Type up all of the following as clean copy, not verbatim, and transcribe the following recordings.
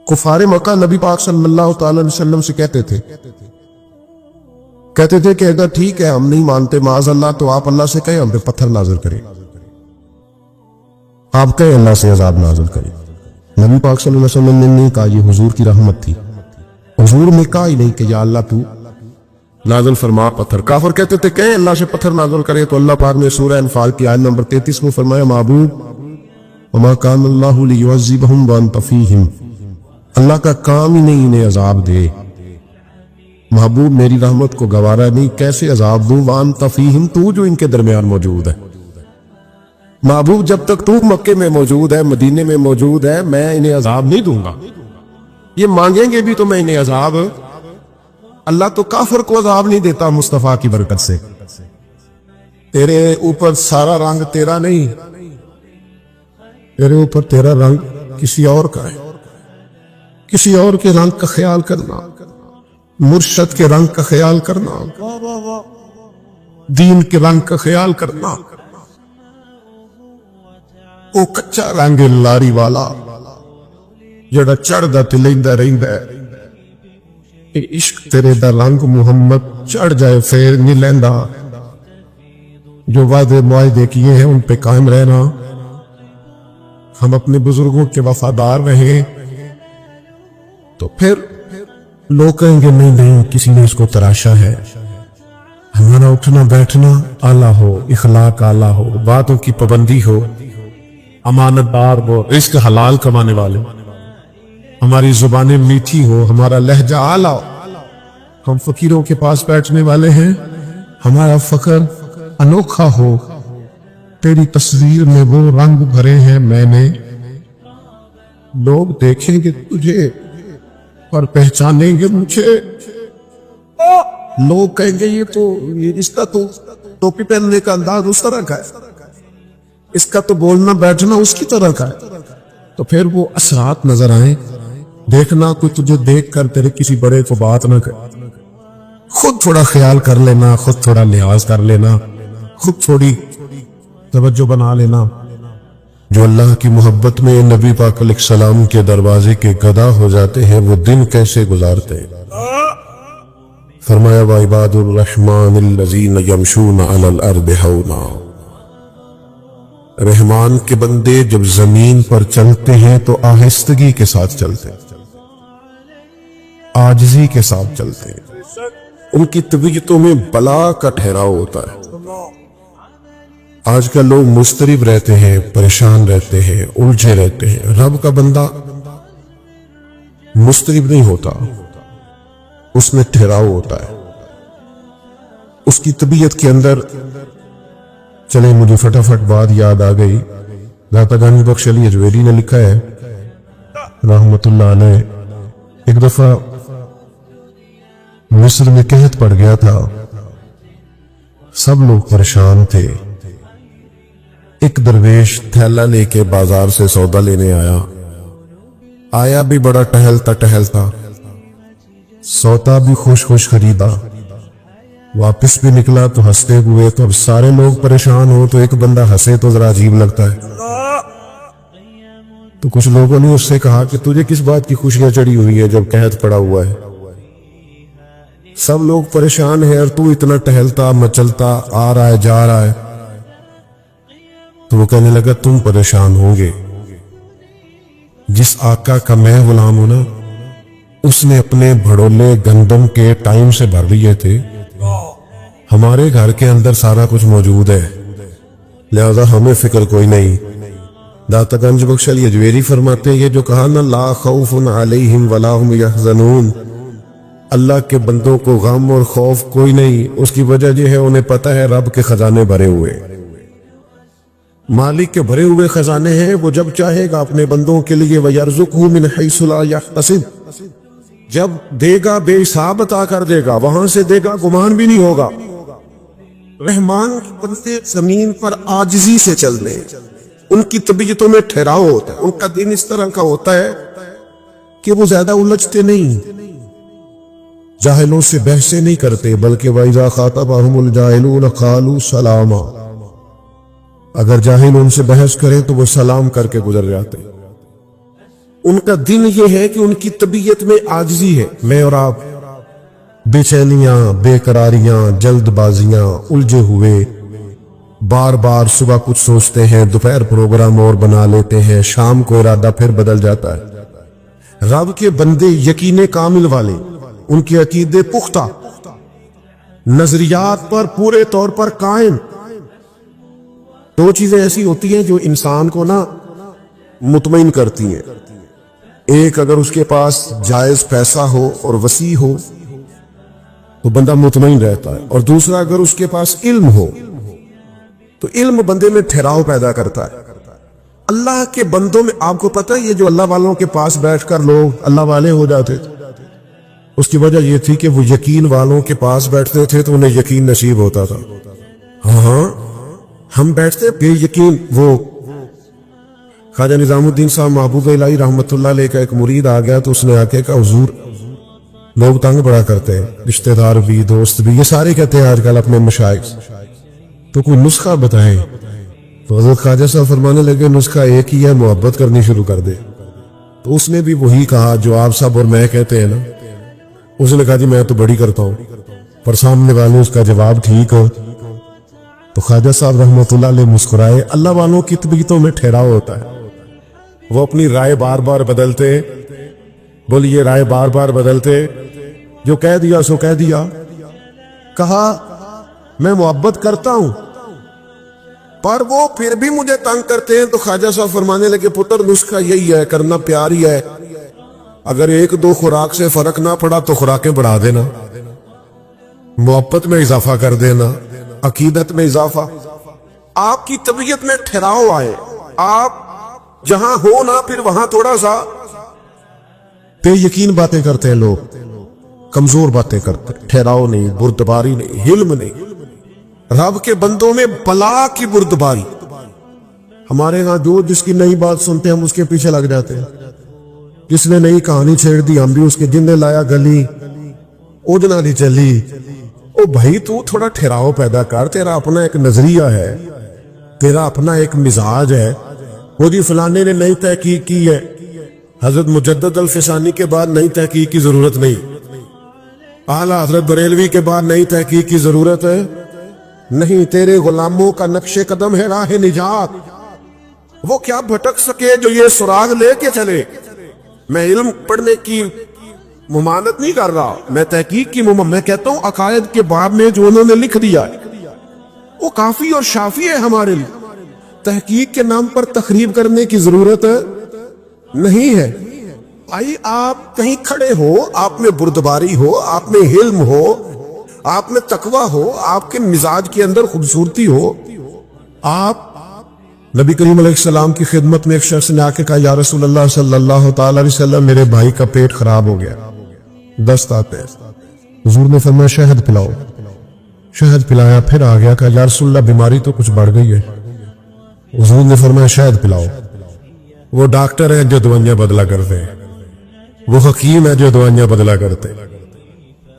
कुफार मक्का नबी पाक सल्लल्लाहु अलैहि वसल्लम से कहते थे कि अगर ठीक है हम नहीं मानते माज़ अल्लाह, तो आप अल्लाह से कहें हम पे पत्थर नाज़िल करें, आप कहें अल्लाह से अज़ाब नाज़िल करें। नबी पाक सल्लल्लाहु अलैहि वसल्लम ने नहीं कहा, ये हुजूर की रहमत थी। हुजूर ने कहा ही नहीं कि या अल्लाह तू नाज़िल फरमा पत्थर। काफिर कहते थे कहें अल्लाह से पत्थर नाज़िल करे, तो अल्लाह पाक ने सूरह अनफाल की आयत नंबर 33 में फरमाया, महबूब वमा कान अल्लाहु लियुअज़्ज़िबहुम व अंत फ़ीहिम, अल्लाह का काम ही नहीं इन्हें अजाब दे। महबूब मेरी रहमत को गवारा नहीं, कैसे अजाब दूं, व अंत फ़ीहिम, तू जो इनके दरमियान मौजूद है। महबूब जब तक तू मक्के में मौजूद है, मदीने में मौजूद है, मैं इन्हें अजाब नहीं दूंगा। ये मांगेंगे भी तो मैं इन्हें अजाब, अल्लाह तो काफिर को अजाब नहीं देता मुस्तफा की बरकत से। तेरे ऊपर सारा रंग तेरा नहीं, तेरे ऊपर तेरा रंग किसी और का है। किसी और के रंग का ख्याल करना, मुर्शद के रंग का ख्याल करना, दीन के रंग का ख्याल करना, वो कच्चा रंग लारी वाला जड़ा चढ़दा ते लैंदा रहिंदा है। इश्क तेरे दा रंग मुहम्मद चढ़ जाए फिर नहीं लैंदा। जो वादे मुआहदे किए हैं उन पे कायम रहना, हम अपने बुजुर्गों के वफादार रहे, तो फिर लोग कहेंगे नहीं नहीं किसी ने इसको तराशा है। हमारा उठना बैठना आला हो, इखलाक आला हो, बातों की पाबंदी हो, अमानतदार हो, रिस्क हलाल कमाने वाले, हमारी जुबानें मीठी हो, हमारा लहजा आला हो, हम फकीरों के पास बैठने वाले हैं, हमारा फकर अनोखा हो, तेरी तस्वीर में वो रंग भरे हैं मैंने। लोग देखेंगे तुझे और पहचानेंगे मुझे। लोग कहेंगे ये इसका तो टोपी पहनने का अंदाज उस तरह का है, इसका तो बोलना बैठना उसकी तरह का है। तो फिर वो असरात नजर आए। देखना कोई तुझे देख कर तेरे किसी बड़े को बात ना करे, खुद थोड़ा ख्याल कर लेना, खुद थोड़ा लिहाज कर लेना, खुद थोड़ी तवज्जो बना लेना। जो अल्लाह की मोहब्बत में नबी पाक अलैहिस्सलाम के दरवाजे के गदा हो जाते हैं, वो दिन कैसे गुजारते हैं। फरमाया व इबादुर रहमानिल्लज़ीना यमशूना अलल अर्दि हौना, रहमान के बंदे जब जमीन पर चलते हैं तो आहिस्तगी के साथ चलते हैं, आजिज़ी के साथ चलते हैं। उनकी तबीयतों में बला का ठहराव होता है। आजकल लोग मुस्तरिब रहते हैं, परेशान रहते हैं, उलझे रहते हैं। रब का बंदा मुस्तरिब नहीं होता, उसमें ठहराव होता है। उसकी तबीयत के अंदर, चले मुझे फटाफट बात याद आ गई, दाता गंज बख्श अली अजवेरी ने लिखा है रहमतुल्लाह अलैह, एक दफा मिस्र में कहत पड़ गया था, सब लोग परेशान थे। एक दरवेश थैला लेके बाजार से सौदा लेने आया भी बड़ा टहलता टहलता, सौदा भी खुश खुश खरीदा, वापस भी निकला तो हंसते हुए। तो अब सारे लोग परेशान हो तो एक बंदा हंसे तो जरा अजीब लगता है। तो कुछ लोगों ने उससे कहा कि तुझे किस बात की खुशियां चढ़ी हुई है जब कहत पड़ा हुआ है, सब लोग परेशान है और तू इतना टहलता मचलता आ रहा है जा रहा है। तो वो कहने लगा तुम परेशान होंगे, जिस आका का मैं गुलाम हूं ना, उसने अपने भड़ोले गंदम के टाइम से भर लिए थे। हमारे घर के अंदर सारा कुछ मौजूद है, लिहाजा हमें फिक्र कोई नहीं। दाता गंज बख्श अली अजवेरी फरमाते हैं, ये जो कहा ना ला खौफुन अलैहिम वला हुम यहज़नून, अल्लाह के बंदों को गम और खौफ कोई नहीं। उसकी वजह यह है उन्हें पता है रब के खजाने भरे हुए, मालिक के भरे हुए खजाने हैं। वो जब चाहेगा अपने बंदों के लिए वयरज़ुक़हु मिन हैसु ला यहतसिब, जब देगा बेहिसाब अता कर देगा, वहां से देगा गुमान भी नहीं होगा। रहमान के बंदे जमीन पर आजिज़ी से चल रहे, उनकी तबीयतों में ठहराव होता है, उनका दिन इस तरह का होता है कि वो ज्यादा उलझते नहीं, जाहिलों से बहसें नहीं करते, बल्कि वइज़ा ख़ातबहुमुल जाहिलून क़ालू सलामा, अगर जाहिल उनसे बहस करें तो वो सलाम करके गुजर जाते। ان کا دن یہ ہے کہ ان کی طبیعت میں عاجزی ہے. میں اور آپ بے چینیاں، بے قراریاں، جلد بازیاں، الجھے ہوئے، بار بار صبح کچھ سوچتے ہیں، دوپہر پروگرام اور بنا لیتے ہیں، شام کو ارادہ پھر بدل جاتا ہے. رب کے بندے یقین کامل والے، ان کے عقیدے پختہ، نظریات پر پورے طور پر قائم. دو چیزیں ایسی ہوتی ہیں جو انسان کو نا مطمئن کرتی ہیں. ایک، اگر اس کے پاس جائز پیسہ ہو اور وسیع ہو تو بندہ مطمئن رہتا ہے، اور دوسرا، اگر اس کے پاس علم ہو تو علم بندے میں ٹھہراؤ پیدا کرتا ہے. اللہ کے بندوں میں آپ کو پتہ ہے یہ جو اللہ والوں کے پاس بیٹھ کر لوگ اللہ والے ہو جاتے تھے، اس کی وجہ یہ تھی کہ وہ یقین والوں کے پاس بیٹھتے تھے تو انہیں یقین نصیب ہوتا تھا. ہاں ہم بیٹھتے بے یقین. وہ خواجہ نظام الدین صاحب محبوب الہی رحمت اللہ علیہ کا ایک مرید آ گیا تو اس نے آ کے کہا حضور لوگ تنگ بڑا کرتے ہیں، رشتہ دار بھی، دوست بھی، یہ سارے کہتے ہیں آج کل اپنے مشائخ، تو کوئی نسخہ بتائیں. تو حضرت خواجہ صاحب فرمانے لگے نسخہ ایک ہی ہے، محبت کرنی شروع کر دے. تو اس نے بھی وہی کہا جو آپ سب اور میں کہتے ہیں نا. اس نے کہا جی میں تو بڑی کرتا ہوں، پر سامنے والے اس کا جواب ٹھیک ہو. تو خواجہ صاحب رحمت اللہ علیہ مسکرائے. اللہ والوں کی طبیعتوں میں ٹھہراؤ ہوتا ہے، وہ اپنی رائے بار بار بدلتے. بولیے رائے بار بار بدلتے. جو کہہ دیا سو کہہ دیا. کہا میں محبت کرتا ہوں پر وہ پھر بھی مجھے تنگ کرتے ہیں. تو خواجہ صاحب فرمانے لگے پتر نسخہ یہی ہے، کرنا پیار ہی ہے. اگر ایک دو خوراک سے فرق نہ پڑا تو خوراکیں بڑھا دینا، محبت میں اضافہ کر دینا، عقیدت میں اضافہ. آپ کی طبیعت میں ٹھہراؤ آئے، آپ جہاں ہو نا پھر وہاں تھوڑا سا بے یقین باتیں کرتے ہیں لوگ، کمزور باتیں کرتے ہیں، ٹھہراؤ نہیں، بردباری نہیں، حلم نہیں. رب کے بندوں میں بلا کی بردباری. ہمارے ہاں جو جس کی نئی بات سنتے ہیں ہم اس کے پیچھے لگ جاتے ہیں. جس نے نئی کہانی چھیڑ دی ہم بھی اس کے، جن نے لایا گلی اودنا نہیں چلی. او بھائی تو تھوڑا ٹھہراؤ پیدا کر، تیرا اپنا ایک نظریہ ہے، تیرا اپنا ایک مزاج ہے. وہ جی فلانے نے نئی تحقیق کی ہے، حضرت مجدد الفسانی کے بعد نئی تحقیق کی ضرورت نہیں، اعلیٰ حضرت بریلوی کے بعد نئی تحقیق کی ضرورت ہے نہیں. تیرے غلاموں کا نقش قدم ہے راہ نجات، وہ کیا بھٹک سکے جو یہ سراغ لے کے چلے. میں علم پڑھنے کی ممانت نہیں کر رہا، میں تحقیق کی میں کہتا ہوں عقائد کے باب میں جو انہوں نے لکھ دیا ہے وہ کافی اور شافی ہے ہمارے لیے. تحقیق کے نام پر تخریب کرنے کی ضرورت نہیں ہے. آئی آپ کہیں کھڑے ہو، آپ میں بردباری ہو، آپ میں حلم ہو، آپ میں تقوی ہو، آپ کے مزاج کے اندر خوبصورتی ہو. آپ نبی کریم علیہ السلام کی خدمت میں ایک شخص نے آ کے کہا یا رسول اللہ صلی اللہ تعالی علیہ وسلم میرے بھائی کا پیٹ خراب ہو گیا، دست آتے ہیں. حضور نے فرمایا شہد پلاؤ. شہد پلایا، پھر آ گیا کہا یا رسول اللہ بیماری تو کچھ بڑھ گئی ہے. حضور نے فرمایا شہد پلاؤ. وہ ڈاکٹر ہیں جو دوائیاں بدلا کرتے ہیں، وہ حکیم ہے جو دوائیاں بدلا کرتے ہیں.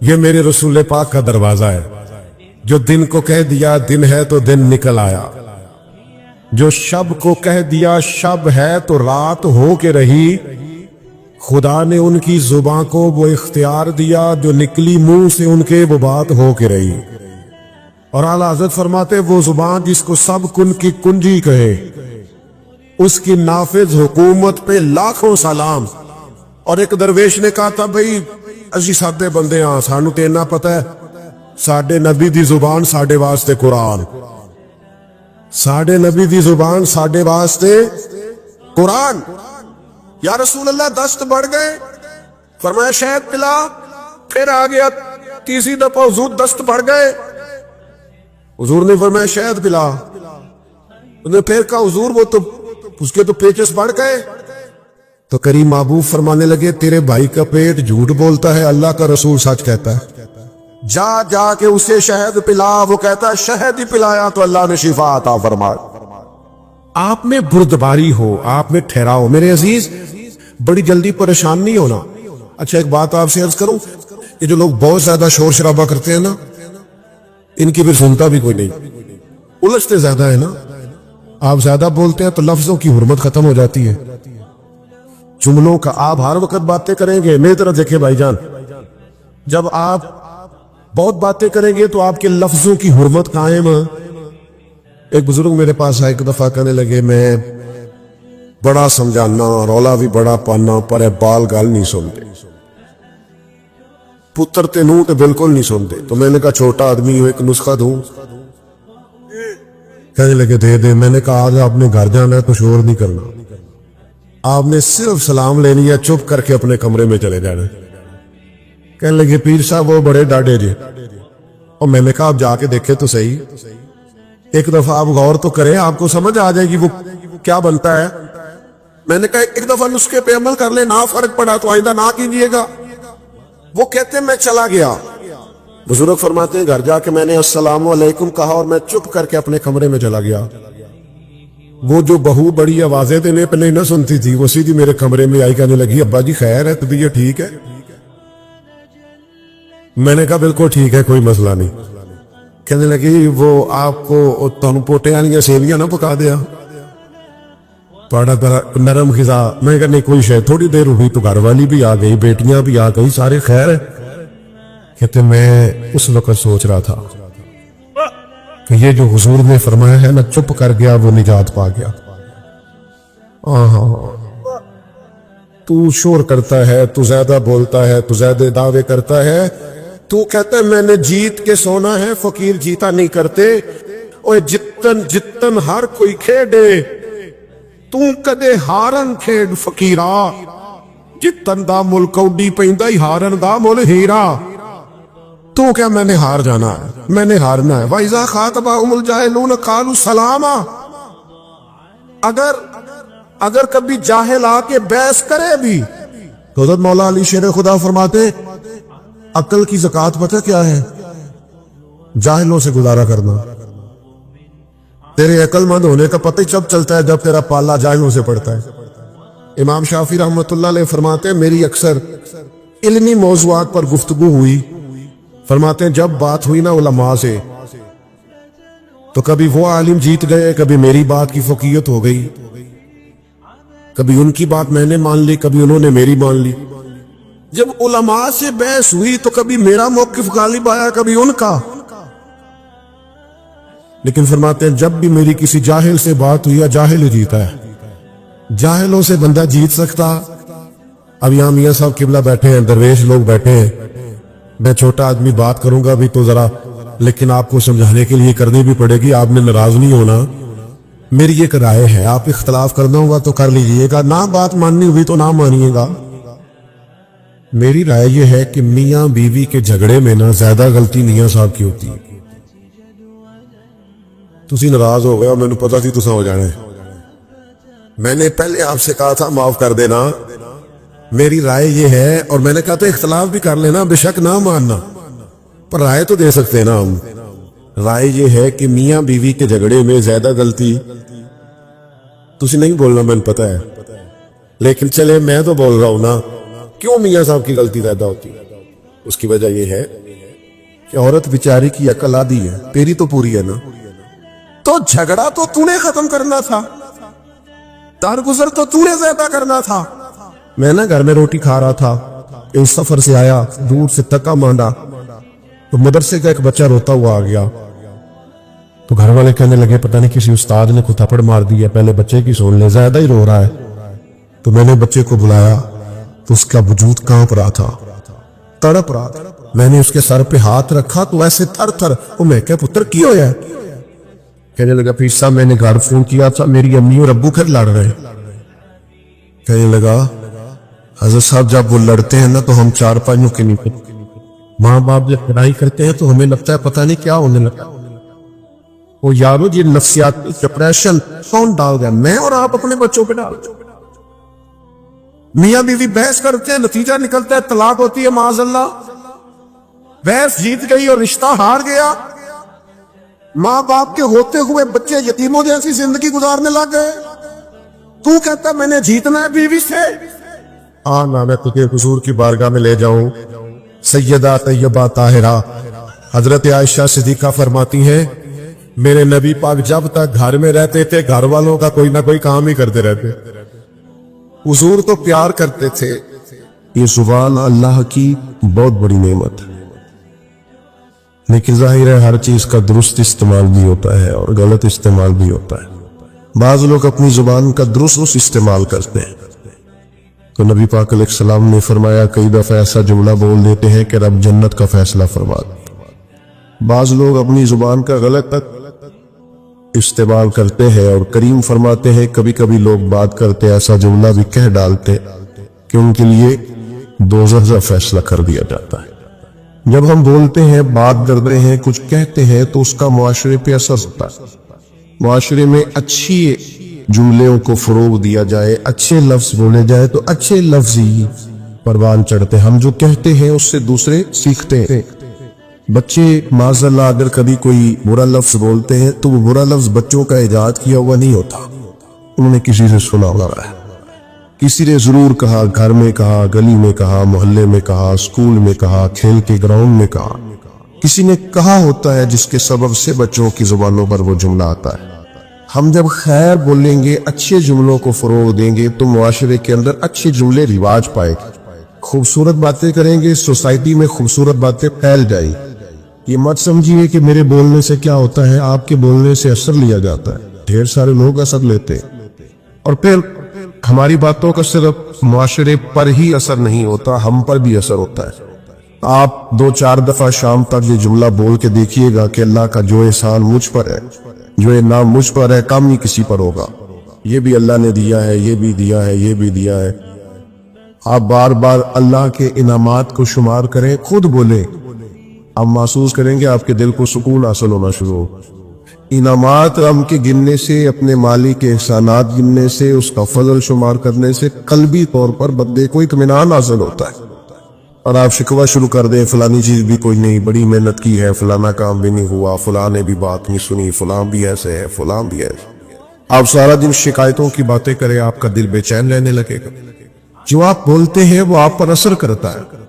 یہ میرے رسول پاک کا دروازہ ہے. جو دن کو کہہ دیا دن ہے تو دن نکل آیا، جو شب کو کہہ دیا شب ہے تو رات ہو کے رہی. خدا نے ان کی زباں کو وہ اختیار دیا جو نکلی منہ سے ان کے وہ بات ہو کے رہی. اور اعلیٰ حضرت فرماتے وہ زبان جس کو سب کن کی کنجی کہے اس کی نافذ حکومت پہ لاکھوں سلام. اور ایک درویش نے کہا تھا بھئی اسی سادے بندے ہاں، سانو تے اتنا پتہ ہے ساڈے نبی دی زبان ساڈے واسطے قرآن، ساڈے نبی دی زبان ساڈے واسطے قرآن. یا رسول اللہ دست بڑھ گئے، فرمایا شہد پلا. پھر آ گیا تیسری دفعہ حضور دست بڑھ گئے، حضور نے فرمایا شہد پلا. انہوں نے پھر کہا حضور وہ تو اس کے تو پیچس بڑھ گئے. تو کریم محبوب فرمانے لگے تیرے بھائی کا پیٹ جھوٹ بولتا ہے، اللہ کا رسول سچ کہتا ہے. جا جا کے اسے شہد پلا. وہ کہتا ہے شہد ہی پلایا تو اللہ نے شفا عطا فرمائی. آپ میں بردباری ہو، آپ میں ٹھہراؤ. میرے عزیز بڑی جلدی پریشان نہیں ہونا. اچھا ایک بات آپ سے عرض کروں، یہ جو لوگ بہت زیادہ شور شرابہ کرتے ہیں نا ان کی پھر سنتا بھی کوئی نہیں، الجھتے زیادہ ہے نا. آپ زیادہ بولتے ہیں تو لفظوں کی حرمت ختم ہو جاتی ہے. जुमलों का आप हर वक्त बातें करेंगे। मेरी तरफ देखे भाईजान, जब आप बहुत बातें करेंगे तो आपके लफ्जों की हुर्मत कायम। एक बुजुर्ग मेरे पास आए, एक दफा कहने लगे मैं बड़ा समझाना, रौला भी बड़ा पाना, पर है बाल गाल नहीं सुनते, पुत्र ते नूह ते बिल्कुल नहीं सुनते। तो मैंने कहा छोटा आदमी हो, एक नुस्खा दूं? कहने लगे दे दे। मैंने कहा आज आपने घर जाना है तो शोर नहीं करना, आपने सिर्फ सलाम लेनी है, चुप करके अपने कमरे में चले जाना। कहने लगे पीर साहब वो बड़े डाढ़े जी। और मैंने कहा आप जाके देखे तो सही, एक दफा आप गौर तो करें, आपको समझ आ जाएगी वो क्या बनता है। मैंने कहा एक दफा नुस्खे पे अमल कर ले, ना फर्क पड़ा तो आइंदा ना कीजिएगा। वो कहते मैं चला गया। बुजुर्ग फरमाते हैं घर जाके मैंने अस्सलाम वालेकुम कहा और मैं चुप करके अपने कमरे में चला गया। वो जो बहू बड़ी आवाजें देने पे नहीं ना सुनती थी, वो सीधी मेरे कमरे में आई, कहने लगी अब्बा जी खैर है, तबीयत ठीक है? मैंने कहा बिल्कुल ठीक है, कोई मसला नहीं। कहने लगी वो आपको तुम पोटे वाली सेवियां ना पका दिया, बड़ा नरम खिजा। मैं कहा नहीं कोई शायद, थोड़ी देर हुई तो घर वाली भी आ गई, बेटियां भी आ गई, सारे खैर है। कहते मैं उस वक्त सोच रहा था कि ये जो हुजूर ने फरमाया है ना, चुप कर गया वो निजात पा गया। तू शोर करता है, तू ज्यादा बोलता है, तू ज्यादा दावे करता है, तू कहता है मैंने जीत के सोना है, फकीर जीता नहीं करते। ओए जितन जितन हर कोई खेडे, तू कदे हारन खेड फकीरा, जितन दा मुल कौडी पैंदा ही हारन दा मुल हीरा। तो क्या मैंने हार जाना है, मैंने हारना है। वाइजा खातबाहुमुल जाहिलून कालू सलामा। अगर कभी जाहिल आके बहस करे भी तो हज़रत मौला अली शेर खुदा फरमाते अक्ल की ज़कात पता क्या है? जाहिलों से गुजारा करना। तेरे अक्लमंद होने का पता ही जब चलता है जब तेरा पाला जाहिलों से पड़ता है। इमाम शाफी रहमतुल्लाह अलैह फरमाते हैं मेरी अक्सर इल्मी मौज़ूआत पर गुफ्तगू हुई, फरमाते हैं जब बात हुई ना उलमा से तो कभी वो आलिम जीत गए, कभी मेरी बात की फकीयत हो गई, कभी उनकी बात मैंने मान ली, कभी उन्होंने मेरी मान ली। जब उलमा से बहस हुई तो कभी मेरा मौकिफ गालिब आया, कभी उनका। लेकिन फरमाते हैं जब भी मेरी किसी जाहिल से बात हुई, जाहिल ही जीता है। जाहिलों से बंदा जीत सकता। अब यहां मियां साहब किबला बैठे हैं, दरवेश लोग बैठे हैं, मैं छोटा आदमी बात करूंगा भी तो जरा, लेकिन आपको समझाने के लिए करनी भी पड़ेगी, आपने नाराज नहीं होना। मेरी एक राय है, आप इख्तलाफ करना होगा तो कर लीजिएगा, ना बात माननी हुई तो ना मानिएगा। मेरी राय यह है कि मियां बीवी के झगड़े में ना ज्यादा गलती मियां साहब की होती है। तुसी नाराज हो गए, मैंने पता थी तुसा हो जाना है, मैंने पहले आपसे कहा था माफ कर देना। मेरी राय ये है, और मैंने कहा था इख्तलाफ भी कर लेना, बेशक ना मानना, पर राय तो दे सकते हैं ना हम। राय ये है कि मियां बीवी के झगड़े में ज्यादा गलती, तुसी नहीं बोलना मैंने पता है, लेकिन चले मैं तो बोल रहा हूं ना, क्यों मियां साहब की गलती ज्यादा होती है? उसकी वजह यह है कि औरत बेचारी की अकल आधी है, तेरी तो पूरी है ना। तो झगड़ा तो तूने खत्म करना था, तारगुजर तो तूने ज्यादा करना था। मैं ना घर में रोटी खा रहा था, इस सफर से आया, दूर से थका मांदा, तो मदरसे का एक बच्चा रोता हुआ आ गया। तो घर वाले कहने लगे पता नहीं किसी उस्ताद ने कोई थप्पड़ मार दी है, पहले बच्चे की सुन ले, ज्यादा ही रो रहा है। तो मैंने बच्चे को बुलाया तो उसका वजूद कांप रहा था, तड़प रहा था। मैंने उसके सर पे हाथ रखा तो ऐसे थर थर, मैं क्या पुत्र की होया? कहने लगा पीर साहब मैंने घर फोन किया था, मेरी अम्मी और अब्बू फिर लड़ रहे। कहने लगा हजरत साहब जब वो लड़ते हैं ना तो हम चार पाइयों के नीचे, माँ बाप जब लड़ाई करते हैं तो हमें लगता है पता नहीं क्या होने लगा। वो यारो ये नफ्सियाती डिप्रेशन कौन डाल गया? मैं और आप अपने बच्चों पे डाल। मियां बीवी बहस करते हैं, नतीजा निकलता है तलाक होती है माज़अल्लाह। बहस जीत गई और रिश्ता हार गया। माँ बाप के होते हुए बच्चे यतीमों जैसी जिंदगी गुजारने लग गए। तू कहता मैंने जीतना है बीवी से। हाँ ना, मैं तुझे हुजूर की बारगाह में ले जाऊं। सैयदा तैयबा ताहिरा हजरत आयशा सिद्दीका फरमाती हैं मेरे नबी पाक जब तक घर में रहते थे घर वालों का कोई ना कोई काम ही करते रहते। हुजूर तो प्यार करते थे। ये जुबान अल्लाह की बहुत बड़ी नेमत है, लेकिन जाहिर है हर चीज का दुरुस्त इस्तेमाल भी होता है और गलत इस्तेमाल भी होता है। बाज लोग अपनी जुबान का दुरुस्त इस्तेमाल करते हैं, तो नबी पाक अलैहिस्सलाम ने फरमाया कई दफा ऐसा जुमला बोल देते हैं कि रब जन्नत का फैसला फरमा दे। बाज लोग अपनी जुबान का गलत इस्तेमाल करते हैं और करीम फरमाते हैं कभी कभी लोग बात करते ऐसा जुमला भी कह डालते कि उनके लिए दोज़ख का फैसला कर दिया जाता है। जब हम बोलते हैं, बात करते हैं, कुछ कहते हैं तो उसका मुआशरे पे असर होता है। मुआशरे में अच्छी जुमलों को फरोग दिया जाए, अच्छे लफ्ज बोले जाए तो अच्छे लफ्ज ही परवान चढ़ते। हम जो कहते हैं उससे दूसरे सीखते हैं। बच्चे माज़अल्लाह अगर कभी कोई बुरा लफ्ज बोलते हैं तो वो बुरा लफ्ज बच्चों का इजाद किया हुआ नहीं होता, उन्होंने किसी से सुना हुआ है। किसी ने जरूर कहा, घर में कहा, गली में कहा, मोहल्ले में कहा, स्कूल में कहा, खेल के ग्राउंड में कहा, किसी ने कहा होता है जिसके सबब से बच्चों की जुबानों पर वो जुमला आता है। हम जब खैर बोलेंगे, अच्छे जुमलों को फरोग देंगे तो मुआशरे के अंदर अच्छे जुमले रिवाज पाएंगे। खूबसूरत बातें करेंगे, सोसाइटी में खूबसूरत बातें फैल जाएगी। ये मत समझिए कि मेरे बोलने से क्या होता है, आपके बोलने से असर लिया जाता है। ढेर सारे लोग असर लेते हैं और फिर हमारी बातों का सिर्फ मुआशरे पर ही असर नहीं होता, हम पर भी असर होता है। आप 2-4 दफा शाम तक ये जुमला बोल के देखिएगा कि अल्लाह का जो एहसान मुझ पर है, जो इनाम मुझ पर है, कम ही किसी पर होगा। ये भी अल्लाह ने दिया है, ये भी दिया है, ये भी दिया है। आप बार बार अल्लाह के इनामात को शुमार करें, खुद बोले, आप महसूस करेंगे आपके दिल को सुकून हासिल होना शुरू हो। इनामात हम के गिनने से, अपने मालिक के एहसानात गिनने से, उसका फजल शुमार करने से कल्बी तौर पर बंदे को इत्मीनान हासिल होता है। और आप शिकवा शुरू कर दें, फलानी चीज भी कोई नहीं, बड़ी मेहनत की है, फलाना काम भी नहीं हुआ, फलां ने भी बात नहीं सुनी, फलां भी ऐसे है, फलां भी ऐसे। आप सारा दिन शिकायतों की बातें करें, आपका दिल बेचैन रहने लगेगा। जो आप बोलते हैं वो आप पर असर करता है।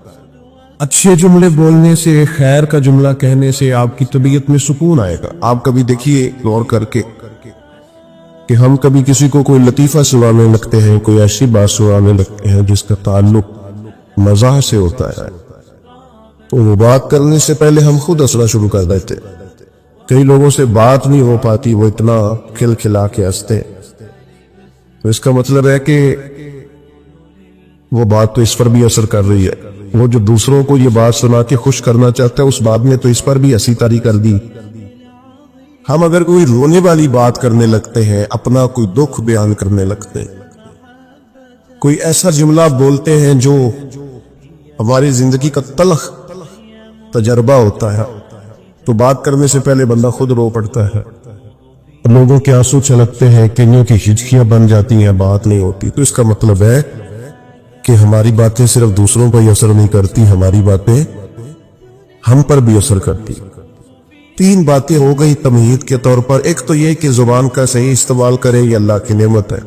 अच्छे जुमले बोलने से, खैर का जुमला कहने से आपकी तबीयत में सुकून आएगा। आप कभी देखिए गौर करके कि हम कभी किसी को कोई लतीफा सुनाने लगते हैं, कोई ऐसी बात सुनाने लगते हैं जिसका ताल्लुक मजाह से होता है, तो वो बात करने से पहले हम खुद हंसना शुरू कर देते। कई लोगों से बात नहीं हो पाती, वो इतना खिलखिला के हंसते, तो इसका मतलब है कि वो बात तो इस पर भी असर कर रही है। वो जो दूसरों को ये बात सुना के खुश करना चाहता है, उस बात ने तो इस पर भी हंसी तारी कर दी। हम अगर कोई रोने वाली बात करने लगते हैं, अपना कोई दुख बयान करने लगते हैं, कोई ऐसा जुमला बोलते हैं जो हमारी जिंदगी का तलख तजर्बा होता है, तो बात करने से पहले बंदा खुद रो पड़ता है। लोगों के आंसू छलकते हैं, कईयों की हिचकियां बन जाती हैं, बात नहीं होती। तो इसका मतलब है कि हमारी बातें सिर्फ दूसरों पर ही असर नहीं करती, हमारी बातें हम पर भी असर करती। 3 बातें हो गई तमहीद के तौर पर। एक तो ये कि जुबान का सही इस्तेमाल करें, ये अल्लाह की नेमत है।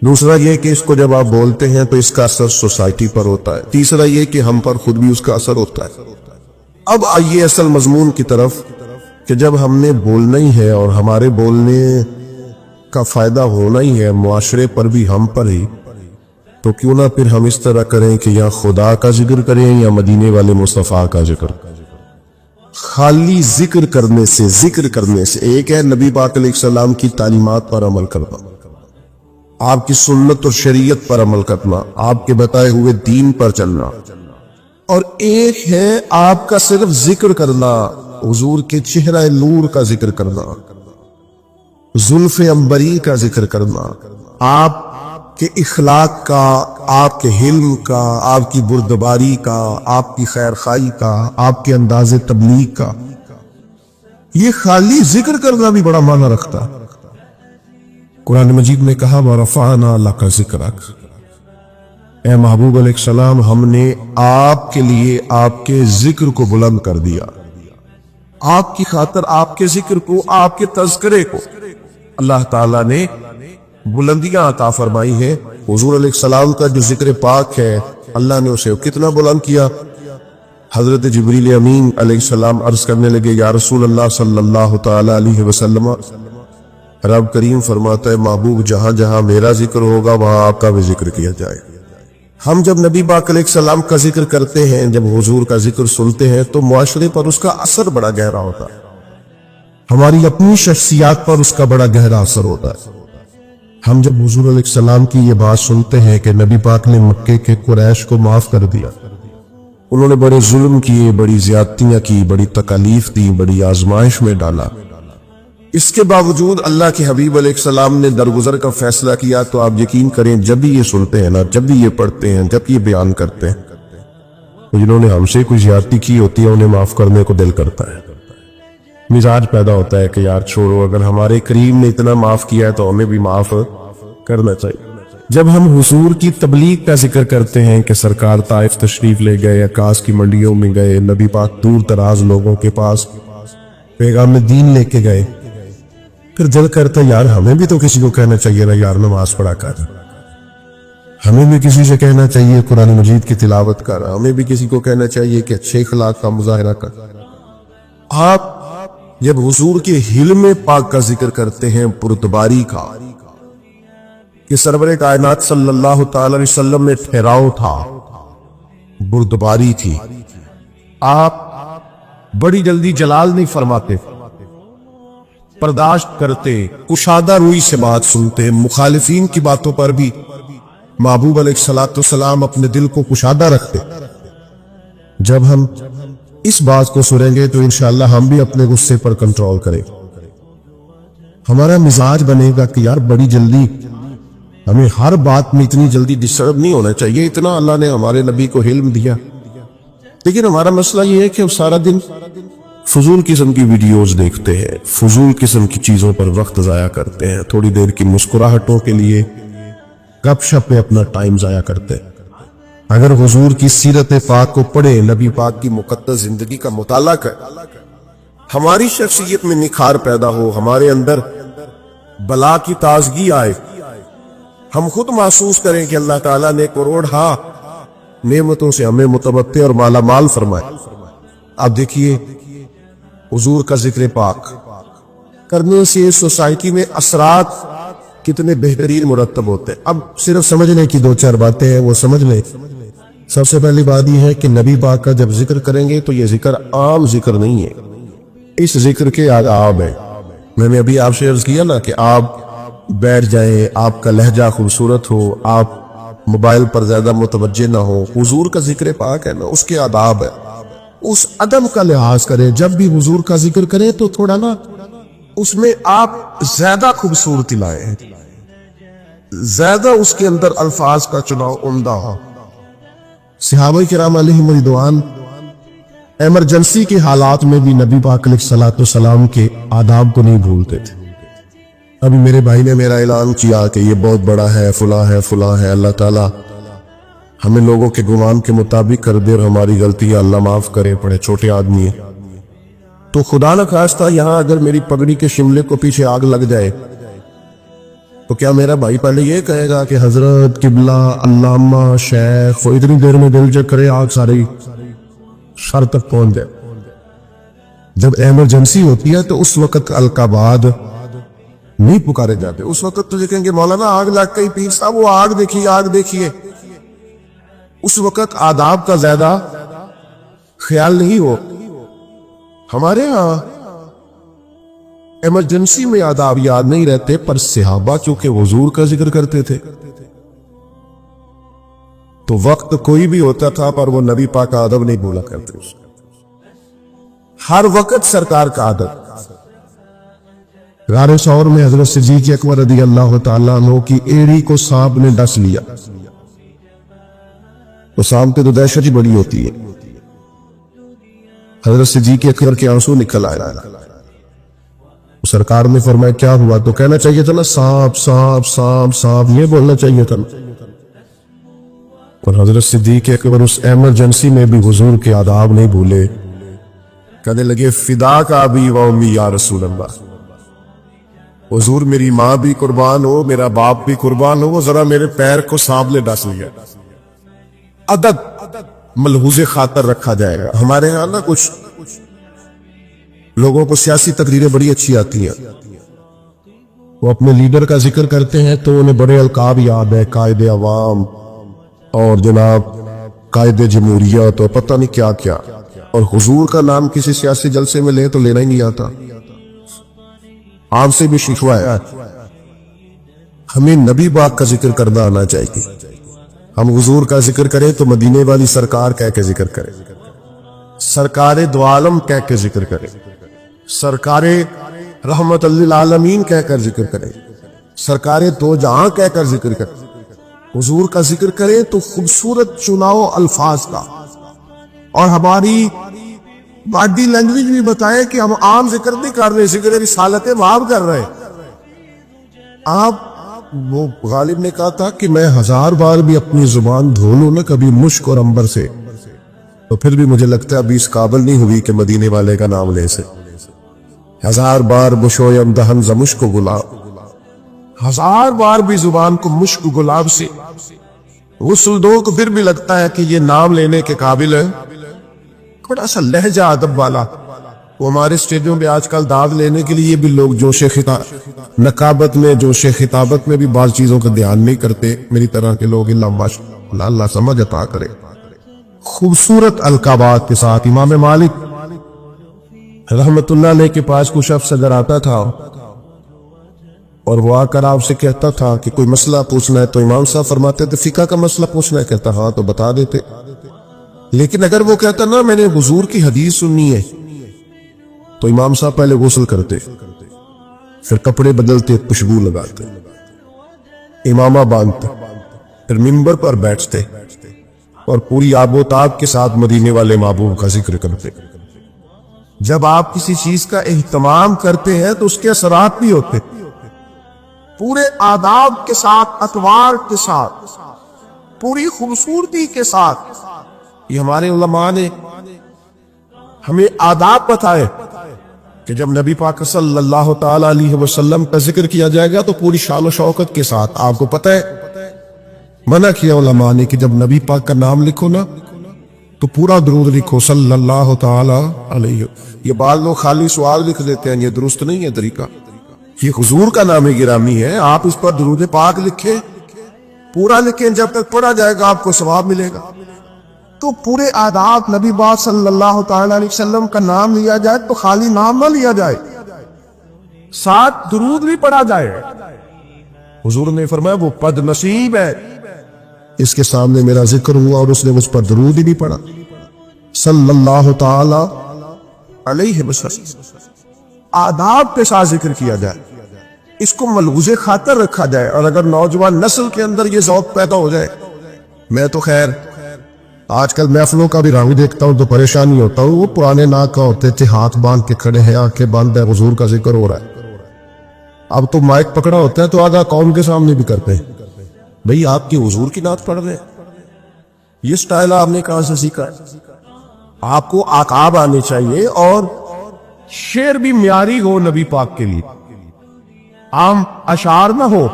दूसरा ये कि इसको जब आप बोलते हैं तो इसका असर सोसाइटी पर होता है। तीसरा ये कि हम पर खुद भी उसका असर होता है। अब आइए असल मजमून की तरफ कि जब हमने बोलना ही है और हमारे बोलने का फायदा होना ही है मुआशरे पर भी, हम पर ही, तो क्यों ना फिर हम इस तरह करें कि या खुदा का जिक्र करें या मदीने वाले मुस्तफा का जिक्र। खाली जिक्र करने से एक है नबी पाक अलैहिस्सलाम की तालीमात पर अमल करना, आपकी सुन्नत और शरीयत पर अमल करना, आपके बताए हुए दीन पर चलना, और एक है आपका सिर्फ जिक्र करना, हुजूर के चेहरा नूर का जिक्र करना, जुल्फे अंबरी का जिक्र करना, आपके इखलाक का, आपके हिल्म का, आपकी बुर्दबारी का, आपकी खैर खाई का, आपके अंदाज़े तबलीग का। ये खाली जिक्र करना भी बड़ा माना रखता है। कुरान मजीद में कहा वरफ़अना लका ज़िक्रक, ए महबूब अलैहिस्सलाम, हमने आपके लिए आपके जिक्र को बुलंद कर दिया। आपकी खातर आपके जिक्र को, आपके तज़किरे को अल्लाह ताला ने बुलंदियां अता फरमाई है। हुजूर अलैहिस्सलाम का जो जिक्र पाक है, अल्लाह ने उसे कितना बुलंद किया। हजरत जिब्रील अमीन अलैहिस्सलाम अर्ज करने लगे, या रसूल अल्लाह सल्लल्लाहु तआला अलैहि वसल्लम, रब करीम फरमाता है महबूब जहां जहां मेरा जिक्र होगा वहां आपका भी जिक्र किया जाए। हम जब नबी पाक अलैहिस्सलाम का जिक्र करते हैं, जब हुजूर का जिक्र सुनते हैं तो मुआशरे पर उसका असर बड़ा गहरा होता है, हमारी अपनी शख्सियत पर उसका बड़ा गहरा असर होता है। हम जब हुजूर अलैहिस्सलाम की ये बात सुनते हैं कि नबी पाक ने मक्के के कुरैश को माफ कर दिया, उन्होंने बड़े जुल्म किए, बड़ी ज्यादतियां की, बड़ी तकालीफ दी, बड़ी आजमाइश में डाला, इसके बावजूद अल्लाह के हबीब अलैहिस्सलाम ने दरगुजर का फैसला किया, तो आप यकीन करें जब भी ये सुनते हैं ना, जब भी ये पढ़ते हैं, जब ये बयान करते हैं, तो जिन्होंने हमसे कोई ज्यादती की होती है उन्हें माफ करने को दिल करता है, मिजाज पैदा होता है कि यार छोड़ो, अगर हमारे करीम ने इतना माफ किया है तो हमें भी माफ करना चाहिए। जब हम हुजूर की तबलीग का जिक्र करते हैं कि सरकार ताइफ तशरीफ ले गए, अकाश की मंडियों में गए, नबी पाक दूर दराज लोगों के पास पैगाम दीन लेके गए, फिर दिल करता यार हमें भी तो किसी को कहना चाहिए ना यार नमाज पढ़ा कर, हमें भी किसी से कहना चाहिए कुरान मजीद की तिलावत कर, हमें भी किसी को कहना चाहिए कि अच्छे अखलाक का मुजाहरा कर। आप जब हुजूर के हिल्म पाक का जिक्र करते हैं, पुरतबारी का, कि सरवरे कायनात सल्लल्लाहु ताला अलैहि वसल्लम में ठहराव था, बुर्दबारी थी, आप बड़ी जल्दी जलाल नहीं फरमाते, बर्दाश्त करते, कुशादा रूई से बात सुनते, मुखालिफीन की बातों पर भी महबूब अलैहिस्सलाम अपने दिल को कुशादा रखते। जब हम इस बात को सुनेंगे तो इंशाअल्लाह हम भी अपने गुस्से पर कंट्रोल करें, हमारा मिजाज बनेगा कि यार बड़ी जल्दी, हमें हर बात में इतनी जल्दी डिस्टर्ब नहीं होना चाहिए, इतना अल्लाह ने हमारे नबी को हिल्म दिया। लेकिन हमारा मसला ये है कि हम सारा दिन फजूल किस्म की वीडियोस देखते हैं, फजूल किस्म की चीजों पर वक्त जाया करते हैं, थोड़ी देर की मुस्कुराहटों के लिए गपशप में अपना टाइम जाया करते हैं। अगर हुजूर की सीरत पाक को पढ़े, नबी पाक की मुकद्दस जिंदगी का मुताला कर, हमारी शख्सियत में निखार पैदा हो, हमारे अंदर बला की ताजगी आए, हम खुद महसूस करें कि अल्लाह ताला ने करोड़ नेमतों से हमें मुतबत्ते और माला माल फरमाए। आप देखिए हुजूर का जिक्र पाक करने से सोसाइटी में असरात कितने बेहतरीन मुरत्तब होते हैं। अब सिर्फ समझने की दो चार बातें हैं, वो समझ लें। सबसे पहली बात यह है कि नबी पाक का जब जिक्र करेंगे तो ये जिक्र आम जिक्र नहीं है, इस जिक्र के आदाब है। मैंने अभी आपसे अर्ज किया ना कि आप बैठ जाए, आपका लहजा खूबसूरत हो, आप मोबाइल पर ज्यादा मुतवज्जे ना हो, हुजूर का जिक्र पाक है ना, उसके आदाब है, उस अदब का लिहाज करें। जब भी हुजूर का जिक्र करें तो थोड़ा ना उसमें आप ज्यादा खूबसूरती लाए, ज्यादा उसके अंदर अल्फाज का चुनाव उम्दा हो। सहाबा किराम अलैहिम रिदवान इमरजेंसी के हालात में भी नबी पाक अलैहिस्सलाम के आदाब को नहीं भूलते थे। अभी मेरे भाई ने मेरा ऐलान किया कि ये बहुत बड़ा है, फुला है, फुला है, अल्लाह ताला हमें लोगों के गुमान के मुताबिक कर दे और हमारी गलतियां अल्लाह माफ करे, बड़े छोटे आदमी है। तो खुदा न खास्ता यहां अगर मेरी पगड़ी के शिमले को पीछे आग लग जाए तो क्या मेरा भाई पहले ये कहेगा कि हजरत, किबला, अल्लामा, शेख, वो इतनी देर में दिल चेक करे आग सारी सर तक पहुंच जाए। जब इमरजेंसी होती है तो उस वक्त अलकाबाद नहीं पुकारे जाते, उस वक्त तो देखेंगे मौलाना आग लग गई, पीर साहब वो आग देखिए, आग देखिए। उस वक्त आदाब का ज्यादा ख्याल नहीं हो। हमारे यहां इमरजेंसी में आदाब याद नहीं रहते, पर सहाबा क्योंकि हुजूर का जिक्र करते थे तो वक्त कोई भी होता था पर वो नबी पाक का अदब नहीं भूला करते। हर वक्त सरकार का अदब। गारे सौर में हजरत सिद्दीक़ अकबर रज़ी अल्लाह तआला अन्हु की एड़ी को सांप ने डस लिया, तो सांप की तो दहशत ही बड़ी होती है। हजरत सिद्दीक़ अकबर के आंसू निकल आए। सरकार ने फरमाया क्या हुआ, तो कहना चाहिए था ना सांप सांप सांप सांप, ये बोलना चाहिए था। और हजरत सिद्दीक़ अकबर उस इमरजेंसी में भी हुजूर के आदाब नहीं भूले। कहने लगे फिदा का अबी व उम्मी या रसूल अल्लाह, हुजूर मेरी माँ भी कुर्बान हो, मेरा बाप भी कुर्बान हो, वो जरा मेरे पैर को सांप ने डस लिया। अदब मलहूज़े खातर रखा जाएगा। हमारे यहाँ ना कुछ लोगों को सियासी तकरीरें बड़ी अच्छी आती हैं, وہ اپنے لیڈر کا ذکر کرتے ہیں تو انہیں بڑے القاب یاد ہے، قائد عوام اور جناب قائد جمہوریت اور پتہ نہیں کیا کیا، اور حضور کا نام کسی سیاسی جلسے میں لے تو لینا ہی نہیں آتا۔ آپ سے بھی شکوہ ہے، ہمیں نبی پاک کا ذکر کرنا آنا چاہیے۔ ہم حضور کا ذکر کریں تو مدینے والی سرکار کہہ کے ذکر کریں، سرکار دو عالم کہہ کے ذکر کریں، سرکار رحمت للعالمین کہہ کر ذکر کریں، سرکار دو جہاں کہہ کر ذکر کریں۔ حضور کا ذکر کریں تو خوبصورت چناؤ الفاظ کا، اور ہماری باڈی لینگویج بھی بتائے کہ ہم عام ذکر نہیں کر رہے، ذکر رسالت باب کر رہے۔ آپ وہ غالب نے کہا تھا کہ میں 1000 بار بھی اپنی زبان دھو لوں نا کبھی مشک اور عنبر سے، تو پھر بھی مجھے لگتا ہے ابھی اس قابل نہیں ہوئی کہ مدینے والے کا نام لے سے۔ 1000 بار بشویم دہن ز مشک و گلاب، 1000 بار بھی زبان کو مشک و گلاب سے غسل دو تو پھر بھی لگتا ہے کہ یہ نام لینے کے قابل ہے۔ تھوڑا سا لہجہ ادب والا، وہ ہمارے اسٹیجوں پہ آج کل داد لینے کے لیے بھی لوگ جوش نقابت میں، جوش خطابت میں بھی بعض چیزوں کا دھیان نہیں کرتے، میری طرح کے لوگ۔ اللہ سمجھ عطا کرے۔ خوبصورت القابات کے ساتھ امام مالک رحمت اللہ علیہ کے پاس کچھ شخص اگر آتا تھا اور وہ آ کر آپ سے کہتا تھا کہ کوئی مسئلہ پوچھنا ہے، تو امام صاحب فرماتے تھے فقہ کا مسئلہ پوچھنا ہے؟ کہتا ہاں، تو بتا دیتے۔ لیکن اگر وہ کہتا نا میں نے حضور کی حدیث سننی ہے، تو امام صاحب پہلے غسل کرتے، پھر کپڑے بدلتے، خوشبو لگاتے، امامہ باندھتے، پھر منبر پر بیٹھتے اور پوری آب و تاب کے ساتھ مدینے والے محبوب کا ذکر کرتے۔ جب آپ کسی چیز کا اہتمام کرتے ہیں تو اس کے اثرات بھی ہوتے، پورے آداب کے ساتھ، اطوار کے ساتھ، پوری خوبصورتی کے ساتھ۔ یہ ہمارے علماء نے ہمیں آداب بتائے کہ جب نبی پاک صلی اللہ تعالی علیہ وسلم کا ذکر کیا جائے گا تو پوری شان و شوکت کے ساتھ۔ آپ کو پتہ ہے منع کیا علماء نے کہ جب نبی پاک کا نام لکھو نا تو پورا درود لکھو صلی اللہ تعالی علیہ۔ یہ بعض لوگ خالی سوال لکھ دیتے ہیں، یہ درست نہیں ہے طریقہ۔ یہ حضور کا نام گرامی ہے، آپ اس پر درود پاک لکھیں، پورا لکھیں، جب تک پڑھا جائے گا آپ کو ثواب ملے گا۔ تو پورے آداب، نبی پاک صلی اللہ تعالی علیہ وسلم کا نام لیا جائے تو خالی نام نہ لیا جائے، ساتھ درود بھی پڑھا جائے۔ حضور نے فرمایا وہ بد نصیب ہے اس کے سامنے میرا ذکر ہوا اور اس نے مجھ پر درود ہی نہیں پڑھا صلی اللہ تعالی علیہ وسلم۔ آداب کے ساتھ ذکر کیا جائے، اس کو ملحوظ خاطر رکھا جائے، اور اگر نوجوان نسل کے اندر یہ ذوق پیدا ہو جائے۔ میں تو خیر آج کل محفلوں کا بھی رنگ دیکھتا ہوں تو پریشانی ہوتا ہوں، وہ پرانے ناکہ ہوتے تھے ہاتھ باندھ کے کھڑے ہیں، آنکھیں بند ہے، حضور کا ذکر ہو رہا ہے، اب تو مائک پکڑا ہوتا ہے تو آدھا قوم کے سامنے بھی کرتے ہیں، بھئی آپ کی حضور کی نعت پڑھ رہے ہیں۔ یہ سٹائل آپ نے کہاں سے سیکھا ہے؟ آپ کو آکاب آنے چاہیے، اور شعر بھی معیاری ہو نبی پاک کے لیے، عام اشعار نہ ہو۔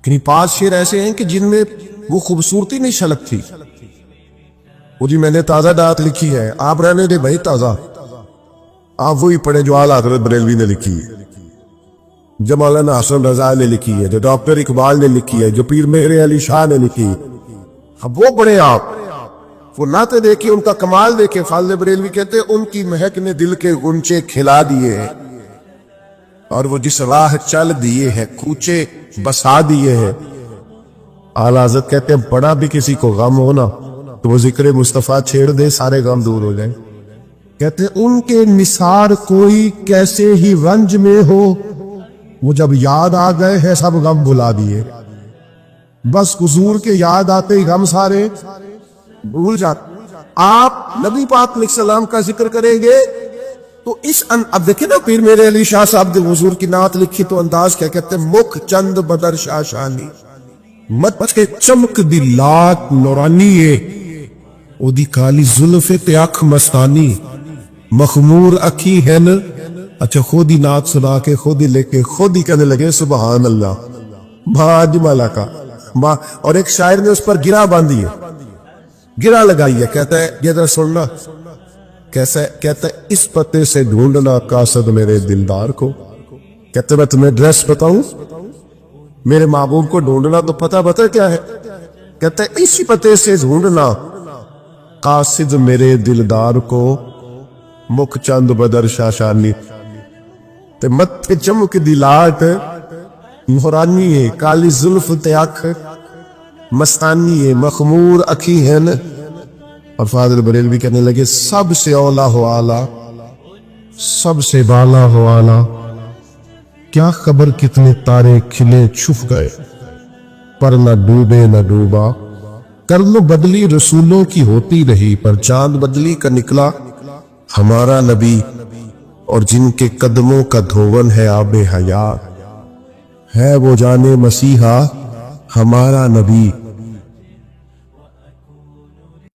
کنی 5 شعر ایسے ہیں کہ جن میں وہ خوبصورتی نہیں چھلکتی۔ وہ جی میں نے تازہ ڈات لکھی ہے، آپ رہنے دے بھائی تازہ، آپ وہی پڑھیں جو اعلیٰ حضرت بریلوی نے لکھی ہے، جو مولانا حسن رضا نے لکھی ہے، جو ڈاکٹر اقبال نے لکھی ہے، جو پیر مہر علی شاہ نے لکھی ہے، اب وہ پڑھیں آپ۔ وہ نعتیں دیکھیں، ان کا کمال دیکھیں۔ خالد بریلوی کہتے ہیں ان کی مہک نے دل کے غنچے کھلا دیے ہیں، اور وہ جس راہ چل دیے ہیں کوچے بسا دیے ہیں۔ اعلیٰ حضرت کہتے ہیں بڑا بھی کسی کو غم ہونا تو وہ ذکر مصطفیٰ چھیڑ دے، سارے غم دور ہو جائیں۔ کہتے ہیں ان کے نثار کوئی کیسے ہی رنج میں ہو، وہ جب یاد آ گئے ہیں سب غم بھلا دیے۔ بس حضور کے یاد آتے ہی غم سارے بھول جاتے۔ آپ نبی پاک علیہ السلام کا ذکر کریں گے تو اب دیکھیں نا پیر میرے علی شاہ صاحب نے حضور کی نعت لکھی تو انداز کیا کہتے ہیں، مکھ چند بدر شاہ شانی مت کے چمک دی لات نورانی ہے، او دی کالی زلف تے اکھ مستانی، مخمور اکھی ہے نا۔ اچھا خود ہی نعت سنا کے خود ہی لے کے خود ہی کہنے لگے سبحان اللہ ماجملہ کا ماں، اور ایک شاعر نے اس پر گرہ باندھی ہے، گرہ لگائی ہے، کہتا ہے یہ ذرا سننا کیسا ہے، کہتا ہے اس پتے سے ڈھونڈنا قاصد میرے دلدار کو، کہتے میں تمہیں ڈریس بتاؤں؟ میرے محبوب کو ڈھونڈنا تو پتہ کیا ہے؟ کہتے اسی پتے سے ڈھونڈنا، قاصد میرے دلدار کو مکھ چند بدر شاشانی، تے متھے چمک دی لاٹ مہرانی ہے، کالی زلف تے اکھ مستانی ہے، مخمور اکھی ہیں۔ اور فاضل بریلوی کہنے لگے سب سے اولا ہو آلہ، سب سے بالا ہو آلہ، کیا خبر کتنے تارے کھلے چھپ گئے، پر نہ ڈوبے نہ ڈوبا، کر لو بدلی رسولوں کی ہوتی رہی، پر چاند بدلی کا نکلا ہمارا نبی، اور جن کے قدموں کا دھون ہے آب حیات، ہے وہ جانے مسیحا ہمارا نبی۔